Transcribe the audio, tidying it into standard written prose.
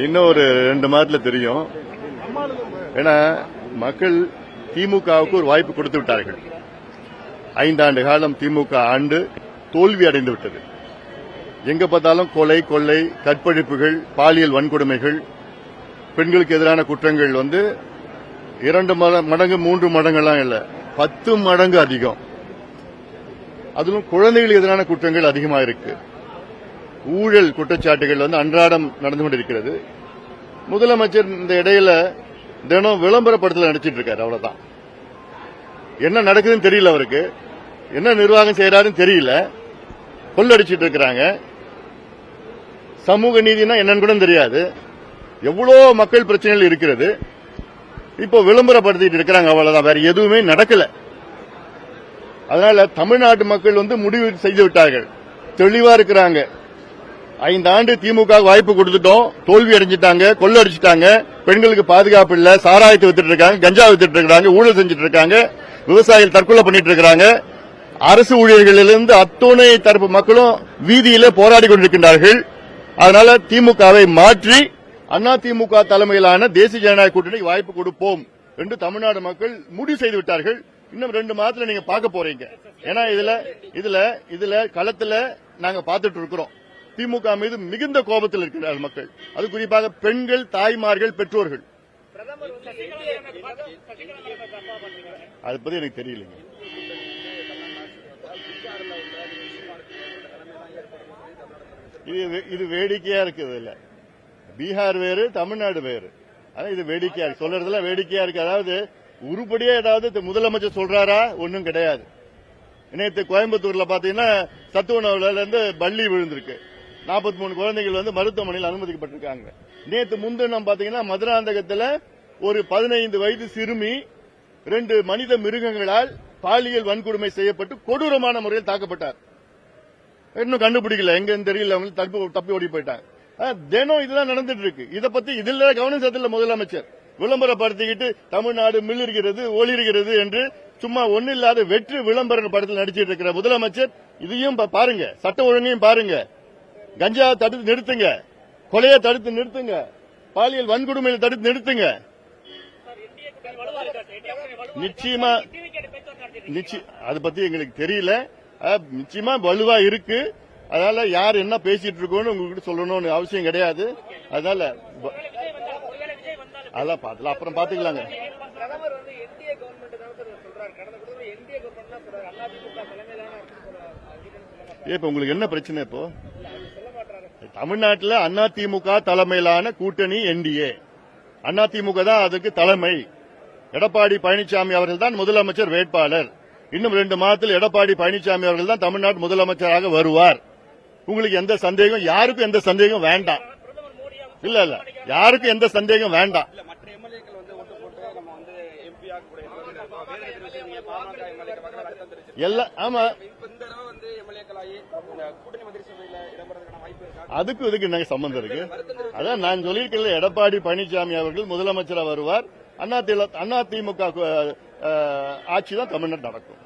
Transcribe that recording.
இன்னும் ஒரு 2 மாதத்துல தெரியும். ஏன்னா மக்கள் திமுகவுக்கு ஒரு வாய்ப்பு கொடுத்து விட்டார்கள். 5 ஆண்டு காலம் திமுக ஆண்டு தோல்வி அடைந்து விட்டது. எங்க பார்த்தாலும் கொலை, கொள்ளை, கற்பழிப்புகள், பாலியல் வன்கொடுமைகள், பெண்களுக்கு எதிரான குற்றங்கள் 2 மடங்கு 3 மடங்கெல்லாம் இல்ல, 10 மடங்கு அதிகம். அதிலும் குழந்தைகளுக்கு எதிரான குற்றங்கள் அதிகமாக இருக்கு. ஊழல் குற்றச்சாட்டுகள் அன்றாடம் நடந்து கொண்டிருக்கிறது. முதலமைச்சர் இந்த இடையில தினம் விளம்பரப்படத்தில் நடிச்சிட்டு இருக்காரு. அவ்வளவுதான். என்ன நடக்குதுன்னு தெரியல, அவருக்கு என்ன நிர்வாகம் செய்யறாருன்னு தெரியல. கொள்ளடிச்சிட்டு இருக்கிறாங்க. சமூக நீதினா என்னன்னு கூட தெரியாது. எவ்வளவு மக்கள் பிரச்சனைகள் இருக்கிறது. இப்போ விளம்பரப்படுத்திட்டு இருக்கிறாங்க. அவ்வளவுதான், வேற எதுவுமே நடக்கல. அதனால தமிழ்நாட்டு மக்கள் முடிவு செய்து விட்டார்கள். தெளிவா இருக்கிறாங்க. 5 ஆண்டு திமுக வாய்ப்பு கொடுத்துட்டோம், தோல்வி அடைஞ்சிட்டாங்க, கொள்ளடிச்சிட்டாங்க. பெண்களுக்கு பாதுகாப்பு இல்ல, சாராயத்தை வித்துட்டு இருக்காங்க, கஞ்சா வித்துட்டு இருக்காங்க, ஊழல் செஞ்சுட்டு இருக்காங்க, விவசாயிகள் தற்கொலை பண்ணிட்டு இருக்காங்க. அரசு ஊழியர்களிலிருந்து அத்துணை தரப்பு மக்களும் வீதியிலே போராடி கொண்டிருக்கின்றார்கள். அதனால திமுகவை மாற்றி அதிமுக தலைமையிலான தேசிய ஜனநாயக கூட்டணிக்கு வாய்ப்பு கொடுப்போம் என்று தமிழ்நாடு மக்கள் முடிவு செய்து விட்டார்கள். இன்னும் 2 மாதத்துல நீங்க பார்க்க போறீங்க. ஏன்னா இதுல களத்துல நாங்க பார்த்துட்டு இருக்கிறோம். திமுக மீது மிகுந்த கோபத்தில் இருக்கிறார்கள் மக்கள். அது குறிப்பாக பெண்கள், தாய்மார்கள், பெற்றோர்கள். அதை பத்தி எனக்கு தெரியலைங்க. இது வேடிக்கையா இருக்குது. இல்ல, பீகார் வேறு, தமிழ்நாடு வேறு. ஆனா இது வேடிக்கையா இருக்கு, சொல்றதுல வேடிக்கையா இருக்கு. அதாவது உருப்படியா ஏதாவது முதலமைச்சர் சொல்றாரா? ஒன்னும் கிடையாது. நேற்று கோயம்புத்தூர்ல பாத்தீங்கன்னா சத்து உணவுல இருந்து பள்ளி விழுந்திருக்கு. 43 குழந்தைகள் மருத்துவமனையில் அனுமதிக்கப்பட்டிருக்காங்க. நேற்று முன்தினம் பாத்தீங்கன்னா மதுராந்தகத்தில் ஒரு 15 வயது சிறுமி 2 மனித மிருகங்களால் பாலியல் வன்கொடுமை செய்யப்பட்டு கொடூரமான முறையில் தாக்கப்பட்டார். இன்னும் கண்டுபிடிக்கல, எங்கன்னு தெரியல. தப்பி ஓடி போயிட்டாங்க. தினம் இதெல்லாம் நடந்துட்டு இருக்கு. இதை பத்தி இதுல கவனம் செலுத்தல முதலமைச்சர். விளம்பரப்படுத்திக்கிட்டு தமிழ்நாடு மிளிர்கிறது, ஒளிர்கிறது என்று சும்மா ஒன்னும் இல்லாத வெற்று விளம்பர படத்தில் நடிச்சிட்டு இருக்கிற முதலமைச்சர் இதையும் பாருங்க, சட்ட ஒழுங்கையும் பாருங்க. கஞ்சா தடுத்து நிறுத்துங்க, கொலையை தடுத்து நிறுத்துங்க, பாலியல் வன்கொடுமையை தடுத்து நிறுத்துங்க. நிச்சயமா அதை பத்தி எங்களுக்கு தெரியல. நிச்சயமா வலுவா இருக்கு. அதனால யார் என்ன பேசிட்டு இருக்கோன்னு உங்ககிட்ட சொல்லணும்னு அவசியம் கிடையாது. அதனால அதெல்லாம் பார்த்துல அப்புறம் பாத்துக்கலாங்க. இப்ப உங்களுக்கு என்ன பிரச்சனை? இப்போ தமிழ்நாட்டில் அதிமுக தலைமையிலான கூட்டணி என்டிஏ. அதிமுக தான் அதுக்கு தலைமை. எடப்பாடி பழனிசாமி அவர்கள் தான் முதலமைச்சர் வேட்பாளர். இன்னும் 2 மாதத்தில் எடப்பாடி பழனிசாமி அவர்கள் தான் தமிழ்நாடு முதலமைச்சராக வருவார். உங்களுக்கு எந்த சந்தேகம், யாருக்கும் எந்த சந்தேகம் வேண்டாம். இல்ல யாருக்கும் எந்த சந்தேகம் வேண்டாம். ஆமா, அதுக்கு இதுக்கு என்ன சம்பந்தம் இருக்கு? அதான் நான் சொல்லியிருக்கேன், எடப்பாடி பழனிசாமி அவர்கள் முதலமைச்சராக வருவார். அதிமுக ஆட்சி தான் தமிழ்நாடு நடக்கும்.